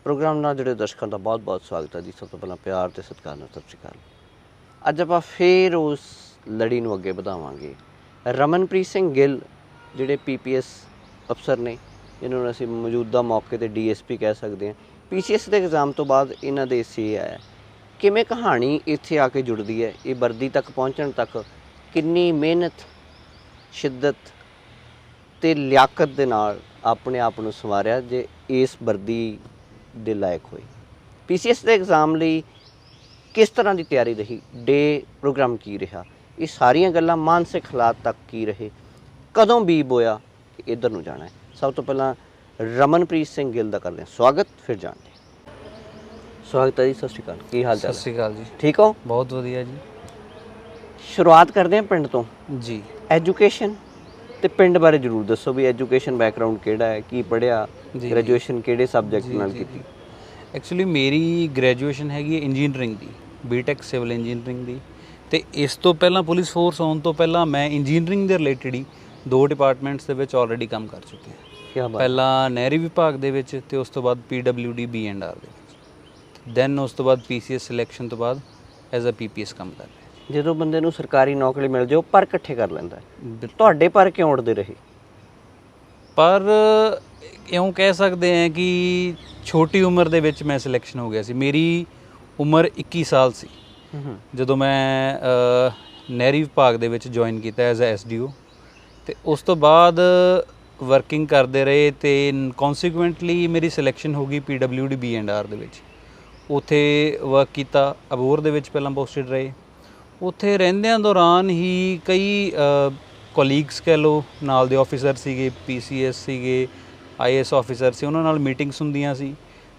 Programme ਨਾਲ ਜੁੜੇ ਦਰਸ਼ਕਾਂ ਦਾ ਬਹੁਤ-ਬਹੁਤ ਸਵਾਗਤ ਹੈ ਜੀ। ਸਭ ਤੋਂ ਪਹਿਲਾਂ ਪਿਆਰ ਤੇ ਸਤਿਕਾਰ ਨਾਲ ਸਤਿ ਸ਼੍ਰੀ ਅਕਾਲ। ਅੱਜ ਆਪਾਂ ਫੇਰ ਉਸ ਲੜੀ ਨੂੰ ਅੱਗੇ ਵਧਾਵਾਂਗੇ। ਰਮਨਪ੍ਰੀਤ ਸਿੰਘ ਗਿੱਲ ਜਿਹੜੇ PPS ਅਫਸਰ ਨੇ, ਜਿਹਨਾਂ ਨੂੰ ਅਸੀਂ ਮੌਜੂਦਾ ਮੌਕੇ 'ਤੇ DSP ਕਹਿ ਸਕਦੇ ਹਾਂ। PCS ਦੇ ਐਗਜ਼ਾਮ ਤੋਂ ਬਾਅਦ ਇਹਨਾਂ ਦੇ CA ਆਇਆ। ਕਿਵੇਂ ਕਹਾਣੀ ਇੱਥੇ ਆ ਕੇ ਜੁੜਦੀ ਹੈ, ਇਹ ਵਰਦੀ ਤੱਕ ਪਹੁੰਚਣ ਤੱਕ ਕਿੰਨੀ ਮਿਹਨਤ, ਸ਼ਿੱਦਤ ਅਤੇ ਲਿਆਕਤ ਦੇ ਨਾਲ ਆਪਣੇ ਆਪ ਨੂੰ ਸੰਵਾਰਿਆ ਜੇ ਇਸ ਵਰਦੀ ਦੇ ਲਾਇਕ ਹੋਏ। PCS ਦੇ ਐਗਜ਼ਾਮ ਲਈ ਕਿਸ ਤਰ੍ਹਾਂ ਦੀ ਤਿਆਰੀ ਰਹੀ, ਡੇ ਪ੍ਰੋਗਰਾਮ ਕੀ ਰਿਹਾ, ਇਹ ਸਾਰੀਆਂ ਗੱਲਾਂ ਮਾਨਸਿਕ ਹਾਲਾਤ ਤੱਕ ਕੀ ਰਹੇ, ਕਦੋਂ ਬੀ ਬੋਇਆ ਕਿ ਇੱਧਰ ਨੂੰ ਜਾਣਾ ਹੈ। ਸਭ ਤੋਂ ਪਹਿਲਾਂ ਰਮਨਪ੍ਰੀਤ ਸਿੰਘ ਗਿੱਲ ਦਾ ਕਰਦੇ ਹਾਂ ਸਵਾਗਤ, ਫਿਰ ਜਾਣਦੇ। ਸਵਾਗਤ ਹੈ ਜੀ, ਸਤਿ ਸ਼੍ਰੀ ਅਕਾਲ। ਕੀ ਹਾਲ ਚਾਲ? ਸਤਿ ਸ਼੍ਰੀ ਅਕਾਲ ਜੀ। ਠੀਕ ਹੋ? ਬਹੁਤ ਵਧੀਆ ਜੀ। ਸ਼ੁਰੂਆਤ ਕਰਦੇ ਹਾਂ ਪਿੰਡ ਤੋਂ ਜੀ। ਐਜੂਕੇਸ਼ਨ ਅਤੇ ਪਿੰਡ ਬਾਰੇ ਜ਼ਰੂਰ ਦੱਸੋ ਵੀ ਐਜੂਕੇਸ਼ਨ ਬੈਕਗਰਾਊਂਡ ਕਿਹੜਾ ਹੈ, ਕੀ ਪੜ੍ਹਿਆ, ਗ੍ਰੈਜੂਏਸ਼ਨ ਕਿਹੜੇ ਸਬਜੈਕਟ ਨਾਲ ਕੀਤੀ? ਐਕਚੁਅਲੀ ਮੇਰੀ ਗ੍ਰੈਜੂਏਸ਼ਨ ਹੈਗੀ ਹੈ ਇੰਜੀਨੀਅਰਿੰਗ ਦੀ, BTech ਸਿਵਲ ਇੰਜੀਨੀਅਰਿੰਗ ਦੀ। ਅਤੇ ਇਸ ਤੋਂ ਪਹਿਲਾਂ ਪੁਲਿਸ ਫੋਰਸ ਆਉਣ ਤੋਂ ਪਹਿਲਾਂ ਮੈਂ ਇੰਜੀਨੀਅਰਿੰਗ ਦੇ ਰਿਲੇਟਡ ਹੀ 2 ਡਿਪਾਰਟਮੈਂਟਸ ਦੇ ਵਿੱਚ ਆਲਰੇਡੀ ਕੰਮ ਕਰ ਚੁੱਕਿਆ। ਕਿਆ ਬਾਤ। ਪਹਿਲਾਂ ਨਹਿਰੀ ਵਿਭਾਗ ਦੇ ਵਿੱਚ ਅਤੇ ਉਸ ਤੋਂ ਬਾਅਦ PWD B&R ਦੇ ਵਿੱਚ, ਦੈਨ ਉਸ ਤੋਂ ਬਾਅਦ PCS ਸਿਲੈਕਸ਼ਨ ਤੋਂ ਬਾਅਦ ਐਜ਼ ਅ PPS ਕੰਮ ਕਰ ਰਿਹਾ। ਜਦੋਂ ਬੰਦੇ ਨੂੰ ਸਰਕਾਰੀ ਨੌਕਰੀ ਮਿਲ ਜਾਏ ਉਹ ਪਰ ਇਕੱਠੇ ਕਰ ਲੈਂਦਾ ਹੈ। ਤੁਹਾਡੇ ਪਰ ਕਿਉਂ ਉੜਦੇ ਰਹੇ? ਪਰ ਇਉਂ ਕਹਿ ਸਕਦੇ ਹਾਂ ਕਿ ਛੋਟੀ ਉਮਰ ਦੇ ਵਿੱਚ ਮੈਂ ਸਿਲੈਕਸ਼ਨ ਹੋ ਗਿਆ ਸੀ। ਮੇਰੀ ਉਮਰ 21 ਸਾਲ ਸੀ ਜਦੋਂ ਮੈਂ ਨਹਿਰੀ ਵਿਭਾਗ ਦੇ ਵਿੱਚ ਜੁਆਇਨ ਕੀਤਾ ਐਜ਼ ਅ SDO। ਅਤੇ ਉਸ ਤੋਂ ਬਾਅਦ ਵਰਕਿੰਗ ਕਰਦੇ ਰਹੇ ਅਤੇ ਕੌਨਸੀਕੁਐਂਟਲੀ ਮੇਰੀ ਸਿਲੈਕਸ਼ਨ ਹੋ ਗਈ PWD B&R ਦੇ ਵਿੱਚ। ਉੱਥੇ ਵਰਕ ਕੀਤਾ, ਅਬੋਹਰ ਦੇ ਵਿੱਚ ਪਹਿਲਾਂ ਪੋਸਟਡ ਰਹੇ। ਉੱਥੇ ਰਹਿੰਦਿਆਂ ਦੌਰਾਨ ਹੀ ਕਈ ਕੋਲੀਗਸ ਕਹਿ ਲਓ, ਨਾਲ ਦੇ ਆਫਿਸਰ ਸੀਗੇ, PCS ਸੀਗੇ, IAS ਆਫਿਸਰ ਸੀ, ਉਹਨਾਂ ਨਾਲ ਮੀਟਿੰਗਸ ਹੁੰਦੀਆਂ ਸੀ।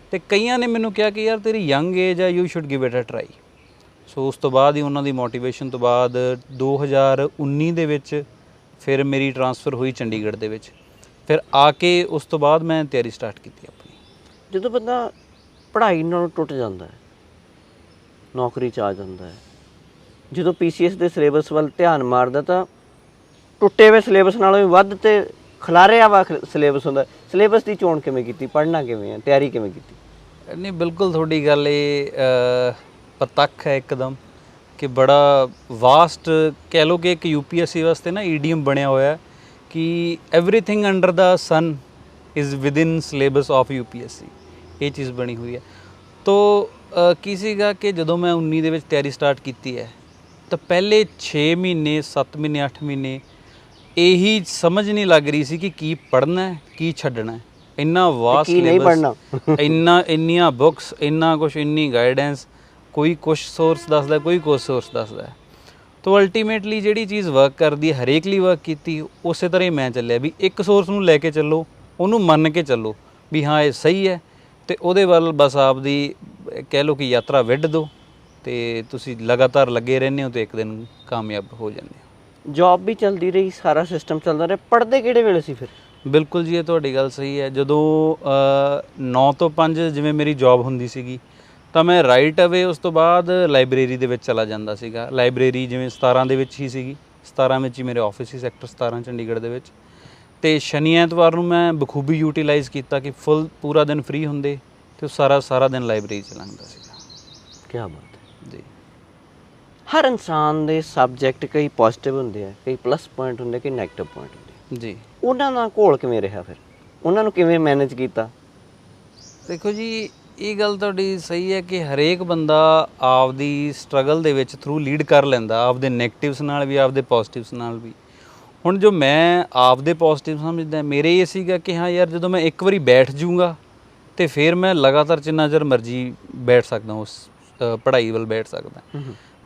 ਅਤੇ ਕਈਆਂ ਨੇ ਮੈਨੂੰ ਕਿਹਾ ਕਿ ਯਾਰ ਤੇਰੀ ਯੰਗ ਏਜ ਆ, you should give it a try. So ਉਸ ਤੋਂ ਬਾਅਦ ਹੀ ਉਹਨਾਂ ਦੀ ਮੋਟੀਵੇਸ਼ਨ ਤੋਂ ਬਾਅਦ 2019 ਦੇ ਵਿੱਚ ਫਿਰ ਮੇਰੀ ਟਰਾਂਸਫਰ ਹੋਈ ਚੰਡੀਗੜ੍ਹ ਦੇ ਵਿੱਚ। ਫਿਰ ਆ ਕੇ ਉਸ ਤੋਂ ਬਾਅਦ ਮੈਂ ਤਿਆਰੀ ਸਟਾਰਟ ਕੀਤੀ ਆਪਣੀ। ਜਦੋਂ ਬੰਦਾ ਪੜ੍ਹਾਈ ਨਾਲੋਂ ਟੁੱਟ ਜਾਂਦਾ ਹੈ, ਨੌਕਰੀ 'ਚ ਆ ਜਾਂਦਾ ਹੈ, ਜਦੋਂ PCS ਦੇ ਸਿਲੇਬਸ ਵੱਲ ਧਿਆਨ ਮਾਰਦਾ ਤਾਂ ਟੁੱਟੇ ਹੋਏ ਸਿਲੇਬਸ ਨਾਲੋਂ ਵੀ ਵੱਧ ਅਤੇ ਖਿਲਾਰਿਆ ਵਾ ਸਿਲੇਬਸ ਹੁੰਦਾ। ਸਿਲੇਬਸ ਦੀ ਚੋਣ ਕਿਵੇਂ ਕੀਤੀ, ਪੜ੍ਹਨਾ ਕਿਵੇਂ ਹੈ, ਤਿਆਰੀ ਕਿਵੇਂ ਕੀਤੀ? ਨਹੀਂ, ਬਿਲਕੁਲ ਤੁਹਾਡੀ ਗੱਲ ਇਹ ਪ੍ਰਤੱਖ ਹੈ ਇੱਕਦਮ ਕਿ ਬੜਾ ਵਾਸਟ ਕਹਿ ਲਓ ਕਿ ਇੱਕ UPSC ਵਾਸਤੇ ਨਾ ਈਡੀਅਮ ਬਣਿਆ ਹੋਇਆ ਕਿ everything under the sun is within syllabus of UPSC। ਇਹ ਚੀਜ਼ ਬਣੀ ਹੋਈ ਹੈ। ਤੋ ਕੀ ਸੀਗਾ ਕਿ ਜਦੋਂ ਮੈਂ 19 ਦੇ ਵਿੱਚ ਤਿਆਰੀ ਸਟਾਰਟ ਕੀਤੀ ਹੈ ਤਾਂ ਪਹਿਲੇ 6 ਮਹੀਨੇ 7 ਮਹੀਨੇ 8 ਮਹੀਨੇ ਇਹੀ ਸਮਝ ਨਹੀਂ ਲੱਗ ਰਹੀ ਸੀ ਕਿ ਕੀ ਪੜ੍ਹਨਾ ਹੈ, ਕੀ ਛੱਡਣਾ ਹੈ। ਇੰਨਾ ਵਾਸਟ ਸਿਲੇਬਸ, ਇੰਨੀਆਂ ਬੁੱਕਸ, ਇੰਨਾ ਕੁਛ, ਇੰਨੀ ਗਾਈਡੈਂਸ, ਕੋਈ ਕੁਛ ਸੋਰਸ ਦੱਸਦਾ, ਕੋਈ ਕੁਛ ਸੋਰਸ ਦੱਸਦਾ। ਤੋ ਅਲਟੀਮੇਟਲੀ ਜਿਹੜੀ ਚੀਜ਼ ਵਰਕ ਕਰਦੀ ਹੈ, ਹਰੇਕ ਲਈ ਵਰਕ ਕੀਤੀ, ਉਸੇ ਤਰ੍ਹਾਂ ਹੀ ਮੈਂ ਚੱਲਿਆ ਵੀ ਇੱਕ ਸੋਰਸ ਨੂੰ ਲੈ ਕੇ ਚੱਲੋ, ਉਹਨੂੰ ਮੰਨ ਕੇ ਚੱਲੋ ਵੀ ਹਾਂ ਇਹ ਸਹੀ ਹੈ, ਅਤੇ ਉਹਦੇ ਵੱਲ ਬਸ ਆਪਦੀ ਕਹਿ ਲਓ ਕਿ ਯਾਤਰਾ ਵਿੱਢ ਦਿਓ ਅਤੇ ਤੁਸੀਂ ਲਗਾਤਾਰ ਲੱਗੇ ਰਹਿੰਦੇ ਹੋ ਅਤੇ ਇੱਕ ਦਿਨ ਕਾਮਯਾਬ ਹੋ ਜਾਂਦੇ ਹੋ। ਜੋਬ ਵੀ ਚੱਲਦੀ ਰਹੀ, ਸਾਰਾ ਸਿਸਟਮ ਚੱਲਦਾ ਰਿਹਾ। ਪੜ੍ਹਦੇ ਕਿਹੜੇ ਵੇਲੇ ਸੀ ਫਿਰ? ਬਿਲਕੁਲ ਜੀ, ਇਹ ਤੁਹਾਡੀ ਗੱਲ ਸਹੀ ਹੈ। ਜਦੋਂ 9 ਤੋਂ 5 ਜਿਵੇਂ ਮੇਰੀ ਜੋਬ ਹੁੰਦੀ ਸੀਗੀ ਤਾਂ ਮੈਂ ਰਾਈਟ ਅਵੇ ਉਸ ਤੋਂ ਬਾਅਦ ਲਾਇਬ੍ਰੇਰੀ ਦੇ ਵਿੱਚ ਚਲਾ ਜਾਂਦਾ ਸੀਗਾ। ਲਾਇਬ੍ਰੇਰੀ ਜਿਵੇਂ 17 ਦੇ ਵਿੱਚ ਹੀ ਸੀਗੀ, 17 ਵਿੱਚ ਹੀ ਮੇਰੇ ਆਫਿਸ ਸੀ, ਸੈਕਟਰ 17 ਚੰਡੀਗੜ੍ਹ ਦੇ ਵਿੱਚ। ਅਤੇ ਸ਼ਨੀ ਐਤਵਾਰ ਨੂੰ ਮੈਂ ਬਖੂਬੀ ਯੂਟੀਲਾਈਜ਼ ਕੀਤਾ ਕਿ ਪੂਰਾ ਦਿਨ ਫ੍ਰੀ ਹੁੰਦੇ ਅਤੇ ਸਾਰਾ ਦਿਨ ਲਾਇਬ੍ਰੇਰੀ 'ਚ ਲੰਘਦਾ ਸੀਗਾ। ਕਿਆ ਬਾਤ ਹੈ ਜੀ। ਹਰ ਇਨਸਾਨ ਦੇ ਸਬਜੈਕਟ ਕਈ ਪੋਜ਼ੀਟਿਵ ਹੁੰਦੇ ਆ, ਕਈ ਪਲੱਸ ਪੁਆਇੰਟ ਹੁੰਦੇ, ਕਈ ਨੈਗੇਟਿਵ ਪੁਆਇੰਟ ਹੁੰਦੇ ਜੀ। ਉਹਨਾਂ ਦਾ ਘੋਲ ਕਿਵੇਂ ਰਿਹਾ ਫਿਰ? ਉਹਨਾਂ ਨੂੰ ਕਿਵੇਂ ਮੈਨੇਜ ਕੀਤਾ? ਦੇਖੋ ਜੀ, ਇਹ ਗੱਲ ਤੁਹਾਡੀ ਸਹੀ ਹੈ ਕਿ ਹਰੇਕ ਬੰਦਾ ਆਪਦੀ ਸਟਰਗਲ ਦੇ ਵਿੱਚ ਥਰੂ ਲੀਡ ਕਰ ਲੈਂਦਾ, ਆਪਦੇ ਨੈਗੇਟਿਵਸ ਨਾਲ ਵੀ, ਆਪਦੇ ਪੋਜ਼ੀਟਿਵਸ ਨਾਲ ਵੀ। ਹੁਣ ਜੋ ਮੈਂ ਆਪਦੇ ਪੋਜ਼ੀਟਿਵ ਸਮਝਦਾ, ਮੇਰੇ ਇਹ ਸੀਗਾ ਕਿ ਹਾਂ ਯਾਰ ਜਦੋਂ ਮੈਂ ਇੱਕ ਵਾਰੀ ਬੈਠ ਜੂੰਗਾ ਅਤੇ ਫਿਰ ਮੈਂ ਲਗਾਤਾਰ ਜਿੰਨਾ ਚਿਰ ਮਰਜ਼ੀ ਬੈਠ ਸਕਦਾ, ਉਸ ਪੜ੍ਹਾਈ ਵੱਲ ਬੈਠ ਸਕਦਾ।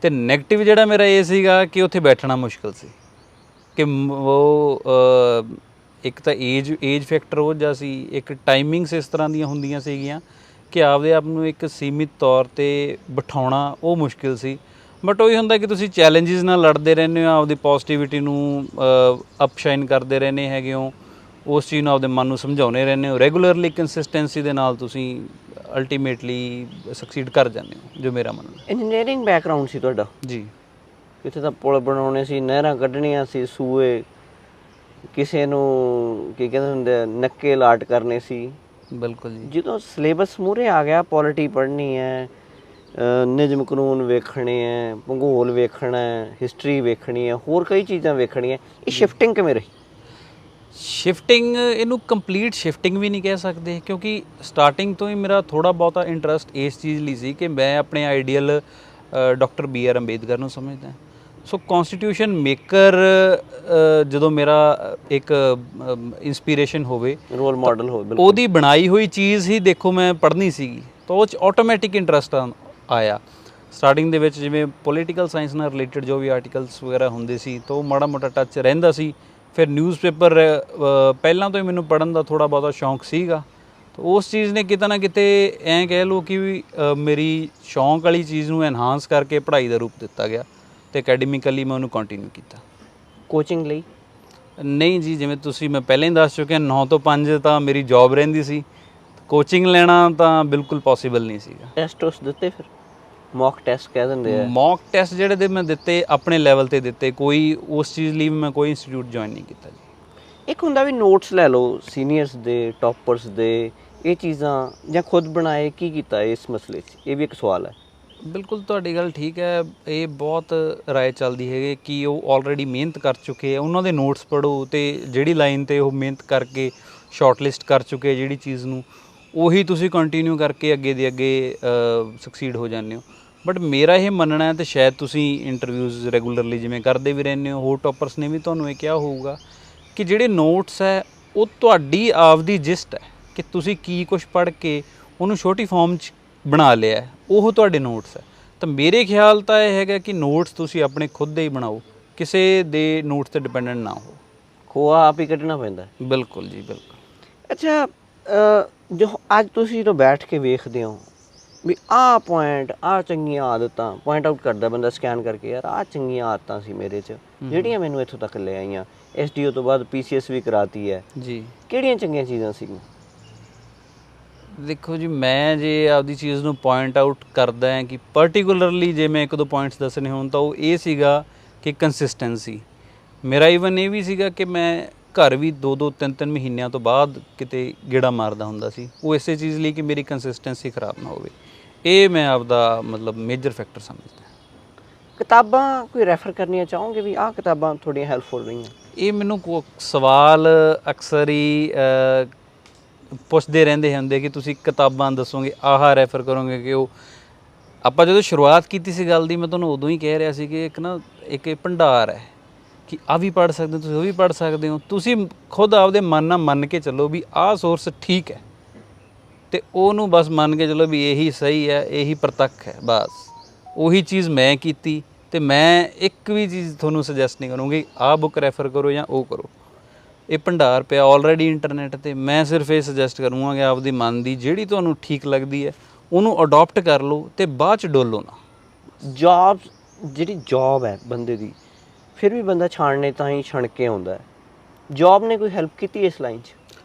ਅਤੇ ਨੈਗੇਟਿਵ ਜਿਹੜਾ ਮੇਰਾ ਇਹ ਸੀਗਾ ਕਿ ਉੱਥੇ ਬੈਠਣਾ ਮੁਸ਼ਕਿਲ ਸੀ ਕਿ ਉਹ ਇੱਕ ਤਾਂ ਏਜ ਫੈਕਟਰ ਉਹ ਜਿਹਾ ਸੀ, ਇੱਕ ਟਾਈਮਿੰਗਸ ਇਸ ਤਰ੍ਹਾਂ ਦੀਆਂ ਹੁੰਦੀਆਂ ਸੀਗੀਆਂ ਕਿ ਆਪਦੇ ਆਪ ਨੂੰ ਇੱਕ ਸੀਮਿਤ ਤੌਰ 'ਤੇ ਬਿਠਾਉਣਾ ਉਹ ਮੁਸ਼ਕਿਲ ਸੀ। ਬਟ ਉਹੀ ਹੁੰਦਾ ਕਿ ਤੁਸੀਂ ਚੈਲੰਜਿਸ ਨਾਲ ਲੜਦੇ ਰਹਿੰਦੇ ਹੋ, ਆਪਦੀ ਪੋਜ਼ੀਟਿਵਿਟੀ ਨੂੰ ਅਪਸ਼ਾਈਨ ਕਰਦੇ ਰਹਿੰਦੇ ਹੈਗੇ ਹੋ, ਉਸ ਚੀਜ਼ ਨੂੰ ਆਪਦੇ ਮਨ ਨੂੰ ਸਮਝਾਉਂਦੇ ਰਹਿੰਦੇ ਹੋ। ਰੈਗੂਲਰਲੀ ਕੰਸਿਸਟੈਂਸੀ ਦੇ ਨਾਲ ਤੁਸੀਂ ਅਲਟੀਮੇਟਲੀ ਸਕਸੀਡ ਕਰ ਜਾਂਦੇ ਹੋ, ਜੋ ਮੇਰਾ ਮੰਨਣਾ। ਇੰਜੀਨੀਅਰਿੰਗ ਬੈਕਗਰਾਊਂਡ ਸੀ ਤੁਹਾਡਾ? ਜੀ। ਕਿਤੇ ਤਾਂ ਪੁਲ ਬਣਾਉਣੇ ਸੀ, ਨਹਿਰਾਂ ਕੱਢਣੀਆਂ ਸੀ, ਸੂਏ, ਕਿਸੇ ਨੂੰ ਕੀ ਕਹਿੰਦੇ ਹੁੰਦੇ ਨੱਕੇ ਲਾਟ ਕਰਨੇ ਸੀ, ਬਿਲਕੁਲ ਜੀ। ਜਦੋਂ ਸਿਲੇਬਸ ਮੂਹਰੇ ਆ ਗਿਆ, ਪੋਲਿਟੀ ਪੜ੍ਹਨੀ ਹੈ, ਨਿਯਮ ਕਾਨੂੰਨ ਵੇਖਣੇ ਹੈ, ਭੂਗੋਲ ਵੇਖਣਾ ਹੈ, ਹਿਸਟਰੀ ਵੇਖਣੀ ਹੈ, ਹੋਰ ਕਈ ਚੀਜ਼ਾਂ ਵੇਖਣੀਆਂ, ਇਹ ਸ਼ਿਫਟਿੰਗ ਕਿਵੇਂ ਰਹੀ? ਸ਼ਿਫਟਿੰਗ, ਇਹਨੂੰ ਕੰਪਲੀਟ ਸ਼ਿਫਟਿੰਗ ਵੀ ਨਹੀਂ ਕਹਿ ਸਕਦੇ, ਕਿਉਂਕਿ ਸਟਾਰਟਿੰਗ ਤੋਂ ਹੀ ਮੇਰਾ ਥੋੜ੍ਹਾ ਬਹੁਤਾ ਇੰਟਰਸਟ ਇਸ ਚੀਜ਼ ਲਈ ਸੀ ਕਿ ਮੈਂ ਆਪਣੇ ਆਈਡੀਅਲ ਡਾਕਟਰ BR ਅੰਬੇਦਕਰ ਨੂੰ ਸਮਝਦਾ। ਸੋ ਕੌਨਸਟੀਟਿਊਸ਼ਨ ਮੇਕਰ ਜਦੋਂ ਮੇਰਾ ਇੱਕ ਇੰਸਪੀਰੇਸ਼ਨ ਹੋਵੇ, ਰੋਲ ਮਾਡਲ ਹੋਵੇ, ਬਿਲਕੁਲ ਉਹਦੀ ਬਣਾਈ ਹੋਈ ਚੀਜ਼ ਹੀ ਦੇਖੋ ਮੈਂ ਪੜ੍ਹਨੀ ਸੀਗੀ, ਤਾਂ ਉਹ 'ਚ ਆਟੋਮੈਟਿਕ ਇੰਟਰਸਟ ਆਇਆ। ਸਟਾਰਟਿੰਗ ਦੇ ਵਿੱਚ ਜਿਵੇਂ ਪੋਲੀਟੀਕਲ ਸਾਇੰਸ ਨਾਲ ਰਿਲੇਟਡ ਜੋ ਵੀ ਆਰਟੀਕਲਸ ਵਗੈਰਾ ਹੁੰਦੇ ਸੀ ਤਾਂ ਉਹ ਮਾੜਾ ਮੋਟਾ ਟੱਚ ਰਹਿੰਦਾ ਸੀ। ਫਿਰ ਨਿਊਜ਼ਪੇਪਰ ਪਹਿਲਾਂ ਤੋਂ ਹੀ ਮੈਨੂੰ ਪੜ੍ਹਨ ਦਾ ਥੋੜ੍ਹਾ ਬਹੁਤਾ ਸ਼ੌਂਕ ਸੀਗਾ, ਤਾਂ ਉਸ ਚੀਜ਼ ਨੇ ਕਿਤੇ ਨਾ ਕਿਤੇ ਐਂ ਕਹਿ ਲਓ ਕਿ ਮੇਰੀ ਸ਼ੌਂਕ ਵਾਲੀ ਚੀਜ਼ ਨੂੰ ਐਨਹਾਂਸ ਕਰਕੇ ਪੜ੍ਹਾਈ ਦਾ ਰੂਪ ਦਿੱਤਾ ਗਿਆ, ਅਤੇ ਅਕੈਡਮਿਕਲੀ ਮੈਂ ਉਹਨੂੰ ਕੰਟੀਨਿਊ ਕੀਤਾ। ਕੋਚਿੰਗ ਲਈ ਨਹੀਂ ਜੀ, ਜਿਵੇਂ ਤੁਸੀਂ ਮੈਂ ਪਹਿਲਾਂ ਹੀ ਦੱਸ ਚੁੱਕਿਆ, 9 ਤੋਂ 5 ਤਾਂ ਮੇਰੀ ਜੌਬ ਰਹਿੰਦੀ ਸੀ, ਕੋਚਿੰਗ ਲੈਣਾ ਤਾਂ ਬਿਲਕੁਲ ਪੋਸੀਬਲ ਨਹੀਂ ਸੀਗਾ। ਟੈਸਟ ਉਸ ਦਿੱਤੇ, ਫਿਰ ਮੌਕ ਟੈਸਟ ਕਹਿ ਦਿੰਦੇ ਆ। ਮੌਕ ਟੈਸਟ ਜਿਹੜੇ ਦੇ ਮੈਂ ਦਿੱਤੇ ਆਪਣੇ ਲੈਵਲ ਤੇ ਦਿੱਤੇ, ਕੋਈ ਉਸ ਚੀਜ਼ ਲਈ ਮੈਂ ਕੋਈ ਇੰਸਟੀਚਿਊਟ ਜੁਆਇਨ ਨਹੀਂ ਕੀਤਾ ਜੀ। ਇੱਕ ਹੁੰਦਾ ਵੀ ਨੋਟਸ ਲੈ ਲਓ ਸੀਨੀਅਰਸ ਦੇ, ਟੌਪਰਸ ਦੇ, ਇਹ ਚੀਜ਼ਾਂ ਜਾਂ ਖੁਦ ਬਣਾਏ, ਕੀ ਕੀਤਾ ਇਸ ਮਸਲੇ 'ਚ? ਇਹ ਵੀ ਇੱਕ ਸਵਾਲ ਹੈ। ਬਿਲਕੁਲ ਤੁਹਾਡੀ ਗੱਲ ਠੀਕ ਹੈ, ਇਹ ਬਹੁਤ ਰਾਏ ਚੱਲਦੀ ਹੈਗੀ ਕਿ ਉਹ ਆਲਰੇਡੀ ਮਿਹਨਤ ਕਰ ਚੁੱਕੇ ਆ, ਉਹਨਾਂ ਦੇ ਨੋਟਸ ਪੜ੍ਹੋ ਅਤੇ ਜਿਹੜੀ ਲਾਈਨ 'ਤੇ ਉਹ ਮਿਹਨਤ ਕਰਕੇ ਸ਼ਾਰਟਲਿਸਟ ਕਰ ਚੁੱਕੇ ਜਿਹੜੀ ਚੀਜ਼ ਨੂੰ, ਉਹੀ ਤੁਸੀਂ ਕੰਟੀਨਿਊ ਕਰਕੇ ਅੱਗੇ ਦੇ ਅੱਗੇ ਸਕਸੀਡ ਹੋ ਜਾਂਦੇ ਹੋ। ਬਟ ਮੇਰਾ ਇਹ ਮੰਨਣਾ ਹੈ, ਅਤੇ ਸ਼ਾਇਦ ਤੁਸੀਂ ਇੰਟਰਵਿਊਜ਼ ਰੈਗੂਲਰਲੀ ਜਿਵੇਂ ਕਰਦੇ ਵੀ ਰਹਿੰਦੇ ਹੋ, ਹੋਰ ਟੌਪਰਸ ਨੇ ਵੀ ਤੁਹਾਨੂੰ ਇਹ ਕਿਹਾ ਹੋਊਗਾ ਕਿ ਜਿਹੜੇ ਨੋਟਸ ਹੈ ਉਹ ਤੁਹਾਡੀ ਆਪਦੀ ਜਿਸਟ ਹੈ ਕਿ ਤੁਸੀਂ ਕੀ ਕੁਛ ਪੜ੍ਹ ਕੇ ਉਹਨੂੰ ਛੋਟੀ ਫਾਰਮ 'ਚ ਬਣਾ ਲਿਆ, ਉਹ ਤੁਹਾਡੇ ਨੋਟਸ ਹੈ। ਤਾਂ ਮੇਰੇ ਖਿਆਲ ਤਾਂ ਇਹ ਹੈਗਾ ਕਿ ਨੋਟਸ ਤੁਸੀਂ ਆਪਣੇ ਖੁਦ ਦੇ ਹੀ ਬਣਾਓ, ਕਿਸੇ ਦੇ ਨੋਟਸ 'ਤੇ ਡਿਪੈਂਡੈਂਟ ਨਾ ਹੋ। ਖੋਆ ਆਪ ਹੀ ਕੱਢਣਾ ਪੈਂਦਾ। ਬਿਲਕੁਲ ਜੀ, ਬਿਲਕੁਲ। ਅੱਛਾ, ਜੋ ਅੱਜ ਤੁਸੀਂ ਜਦੋਂ ਬੈਠ ਕੇ ਵੇਖਦੇ ਹੋ ਵੀ ਆਹ ਪੁਆਇੰਟ, ਆਹ ਚੰਗੀਆਂ ਆਦਤਾਂ ਪੁਆਇੰਟ ਆਊਟ ਕਰਦਾ ਬੰਦਾ ਸਕੈਨ ਕਰਕੇ, ਯਾਰ ਆਹ ਚੰਗੀਆਂ ਆਦਤਾਂ ਸੀ ਮੇਰੇ 'ਚ ਜਿਹੜੀਆਂ ਮੈਨੂੰ ਇੱਥੋਂ ਤੱਕ ਲੈ ਆਈਆਂ, SDO ਤੋਂ ਬਾਅਦ PCS ਵੀ ਕਰਾਤੀ ਹੈ ਜੀ, ਕਿਹੜੀਆਂ ਚੰਗੀਆਂ ਚੀਜ਼ਾਂ ਸੀਗੀਆਂ? ਦੇਖੋ ਜੀ, ਮੈਂ ਜੇ ਆਪਦੀ ਚੀਜ਼ ਨੂੰ ਪੁਆਇੰਟ ਆਊਟ ਕਰਦਾ ਹਾਂ ਕਿ ਪਰਟੀਕੂਲਰਲੀ ਜੇ ਮੈਂ 1-2 ਪੁਆਇੰਟਸ ਦੱਸਣੇ ਹੋਣ ਤਾਂ ਉਹ ਇਹ ਸੀਗਾ ਕਿ ਕੰਸਿਸਟੈਂਸੀ। ਮੇਰਾ ਈਵਨ ਇਹ ਵੀ ਸੀਗਾ ਕਿ ਮੈਂ ਘਰ ਵੀ 2-2 3-3 ਮਹੀਨਿਆਂ ਤੋਂ ਬਾਅਦ ਕਿਤੇ ਗੇੜਾ ਮਾਰਦਾ ਹੁੰਦਾ ਸੀ, ਉਹ ਇਸੇ ਚੀਜ਼ ਲਈ ਕਿ ਮੇਰੀ ਕੰਸਿਸਟੈਂਸੀ ਖਰਾਬ ਨਾ ਹੋਵੇ। ਇਹ ਮੈਂ ਆਪਦਾ ਮਤਲਬ ਮੇਜਰ ਫੈਕਟਰ ਸਮਝਦਾ। ਕਿਤਾਬਾਂ ਕੋਈ ਰੈਫਰ ਕਰਨੀਆਂ ਚਾਹੋਗੇ ਵੀ ਆਹ ਕਿਤਾਬਾਂ ਤੁਹਾਡੀਆਂ ਹੈਲਪਫੁਲ ਰਹੀਆਂ? ਇਹ ਮੈਨੂੰ ਸਵਾਲ ਅਕਸਰ ਹੀ ਪੁੱਛਦੇ ਰਹਿੰਦੇ ਹੁੰਦੇ ਕਿ ਤੁਸੀਂ ਕਿਤਾਬਾਂ ਦੱਸੋਗੇ, ਆਹ ਰੈਫਰ ਕਰੋਗੇ, ਕਿ ਉਹ ਆਪਾਂ ਜਦੋਂ ਸ਼ੁਰੂਆਤ ਕੀਤੀ ਸੀ ਗੱਲ ਦੀ, ਮੈਂ ਤੁਹਾਨੂੰ ਉਦੋਂ ਹੀ ਕਹਿ ਰਿਹਾ ਸੀ ਕਿ ਇੱਕ ਇਹ ਭੰਡਾਰ ਹੈ ਕਿ ਆਹ ਵੀ ਪੜ੍ਹ ਸਕਦੇ ਹੋ, ਤੁਸੀਂ ਉਹ ਵੀ ਪੜ੍ਹ ਸਕਦੇ ਹੋ। ਤੁਸੀਂ ਖੁਦ ਆਪਦੇ ਮਨ ਨਾਲ ਮੰਨ ਕੇ ਚੱਲੋ ਵੀ ਆਹ ਸੋਰਸ ਠੀਕ ਹੈ, ਅਤੇ ਉਹਨੂੰ ਬਸ ਮੰਨ ਕੇ ਚੱਲੋ ਵੀ ਇਹੀ ਸਹੀ ਹੈ, ਇਹੀ ਪ੍ਰਤੱਖ ਹੈ, ਬਸ ਉਹੀ ਚੀਜ਼ ਮੈਂ ਕੀਤੀ। ਅਤੇ ਮੈਂ ਇੱਕ ਵੀ ਚੀਜ਼ ਤੁਹਾਨੂੰ ਸੁਜੈਸਟ ਨਹੀਂ ਕਰੂੰਗੀ ਆਹ ਬੁੱਕ ਰੈਫਰ ਕਰੋ ਜਾਂ ਉਹ ਕਰੋ, ਇਹ ਭੰਡਾਰ ਪਿਆ ਆਲਰੇਡੀ ਇੰਟਰਨੈਟ 'ਤੇ। ਮੈਂ ਸਿਰਫ ਇਹ ਸੁਜੈਸਟ ਕਰੂੰਗਾ ਕਿ ਆਪਦੀ ਮਨ ਦੀ ਜਿਹੜੀ ਤੁਹਾਨੂੰ ਠੀਕ ਲੱਗਦੀ ਹੈ ਉਹਨੂੰ ਅਡੋਪਟ ਕਰ ਲਓ ਅਤੇ ਬਾਅਦ 'ਚ ਡੋਲੋ ਨਾ। ਜਿਹੜੀ ਜੌਬ ਹੈ ਬੰਦੇ ਦੀ, ਫਿਰ ਵੀ ਬੰਦਾ ਛਾਣਨੇ ਤਾਂ ਹੀ ਛਣ ਕੇ ਆਉਂਦਾ ਹੈ। ਜੌਬ ਨੇ ਕੋਈ ਹੈਲਪ ਕੀਤੀ ਇਸ ਲਾਈਨ 'ਚ?